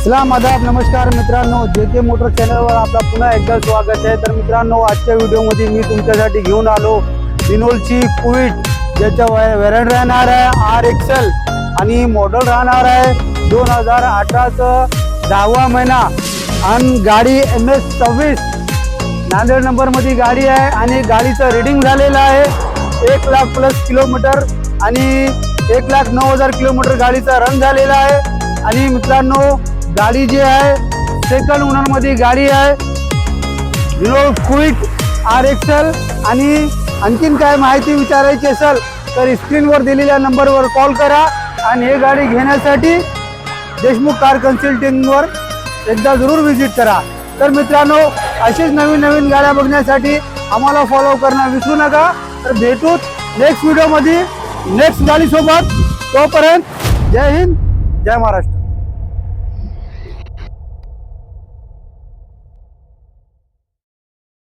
सलाम आदाब नमस्कार मित्रांनो, JK मोटर चॅनलवर आपला पुन्हा एकदा स्वागत आहे। तर मित्रांनो, आजच्या व्हिडिओमध्ये मी तुमच्यासाठी घेऊन आलो रिनोल्टची क्विट, ज्याचा व्हेरियंट राहणार आहे RXL आणि मॉडेल राहणार आहे 2018चं 10वा महिना आणि गाडी MS26 नांदेड नंबरमध्ये गाडी आहे आणि गाडीचं रीडिंग झालेलं आहे 1 लाख प्लस किलोमीटर आणि 1,09,000 किलोमीटर गाडीचा रन झालेला आहे। आणि मित्रांनो, गाडी जी आहे सेकंड ओनर मध्ये गाडी आहे रिनोल्ट क्विट RXL। आणि आणखीन काय माहिती विचारायची असेल तर स्क्रीनवर दिलेल्या नंबरवर कॉल करा आणि हे गाडी घेण्यासाठी देशमुख कार कन्सल्टिंगवर एकदा जरूर व्हिजिट करा। तर मित्रांनो, अशीच नवीन नवीन गाड्या बघण्यासाठी आम्हाला फॉलो करणं विसरू नका। तर भेटू नेक्स्ट व्हिडिओ मध्ये नेक्स्ट गाडी सोबत। तोपर्यंत जय हिंद, जय महाराष्ट्र।